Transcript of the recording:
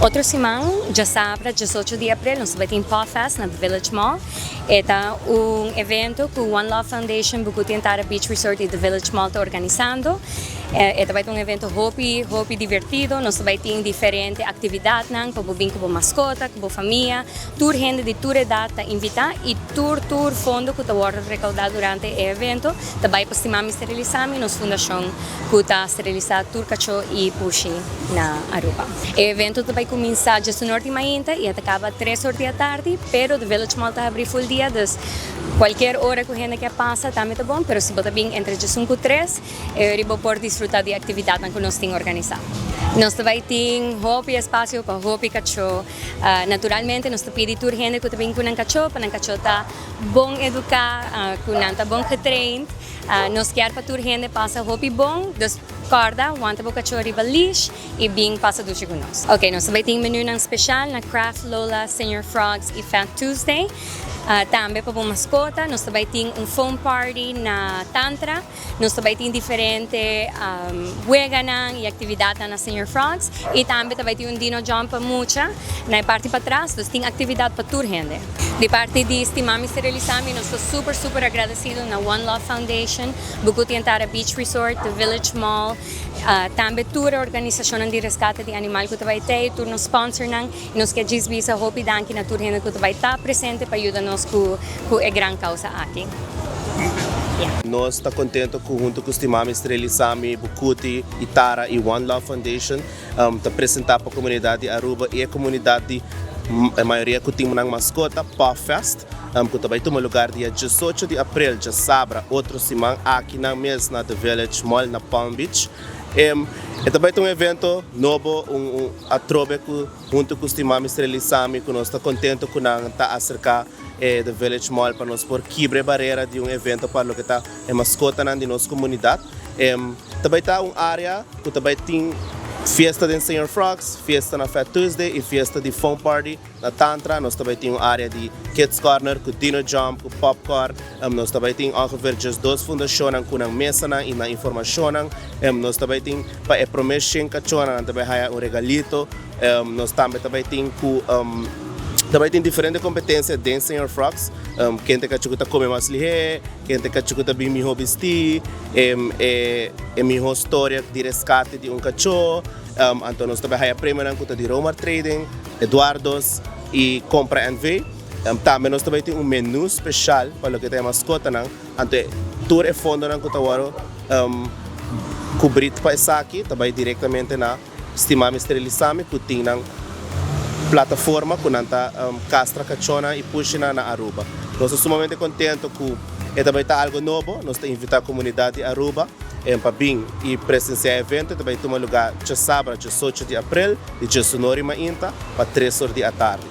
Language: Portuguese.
Outro semana, já sábado, 18 de abril, nós vamos ter Paw Fest na Village Mall. É evento que o One Love Foundation buku tentar Beach Resort e The Village Mall está organizando. Vai ter evento hobby divertido, nós vamos ter diferentes atividades, como vir com a mascota, com a família, tour gente de toda idade tá invitar e tour fundo que está recaudado durante o evento. Também para estimar esterilizar e nos fundação que está esterilizar tour cachorro e puxi na Aruba. O evento vai começar às 9h30 e acaba às 3h da tarde, pero The Village Mall está abrir full dia, qualquer hora que a gente quer passar também tá bom, mas se você vir entre as 5 e 3, eu vou disfrutar da atividade que nós temos organizado. Nós também temos hobby espacio para hobby cachorro. Naturalmente, nós pedimos a gente que vem com um cachorro, para um cachorro estar bom educado, que está bom treino. Nós queremos para a gente passar hobby bom, corda, aguanta o cachorro riba leash e bem passa duche conosco. Ok, nós também temos menu especial na Craft Lola, Senior Frogs e Fat Tuesday. Também para a mascota, nós também temos foam party na Tantra, nós também temos diferentes yega e atividades na Senior Frogs e também temos dino jump mucha na parte para trás, nós temos atividade para toda a gente. De parte de estimar esterilizar, nós estamos super agradecidos na One Love Foundation, buku tentar a Beach Resort, The Village Mall, também toda a organização de resgate de animal que vai ter, todos nos sponsor e nós queremos visa hopi danki na toda a gente que vai estar presente para ajudar-nos com a grande causa aqui. Nós estamos contentes com junto com o Esterilizami, Bukuti, Itara e One Love Foundation para apresentar para a comunidade de Aruba e a comunidade a maioria que temos na mascota Paw Fest, que também toma lugar dia 18 de abril, já sábado, outro semana aqui na mesa na The Village Mall na Palm Beach. E também tem evento novo, a trobe junto com o Esterilizami, que nós estamos contentes com nós está acercar The Village Mall para nós por quebrar barreira de evento para o que está a mascota na nossa comunidade. Também está uma área que também tem festa de Senior Frogs, festa na Fat Tuesday e festa de Foam Party na Tantra. Nós também temos área de Kids Corner, com Dino Jump, com Popcorn. Nós também temos ongeveer 2 fundações com uma mesa e na informação. Nós também temos para a promessa que também há regalito. Nós também temos também tem diferentes competências dentro de Senior Frogs. Quem tem que comer mais ligeiro, quem tem que bem melhor vestir, melhor história de resgate de cachorro. Então nós também temos prêmio de Roma Trading, Eduardo's e Compra and Vê. Também nós também temos menu especial para o que tem mascota. Então tudo é fundo que está cobrido para isso aqui, também diretamente na estimar esterilizame que tem plataforma que está castra cachona e puxa na Aruba. Nós estamos sumamente contentes que também está algo novo. Nós estamos invitando a comunidade de Aruba para vir e presenciar o evento. Também toma lugar sábado, 18 de abril, de 19h30 para 3h da tarde.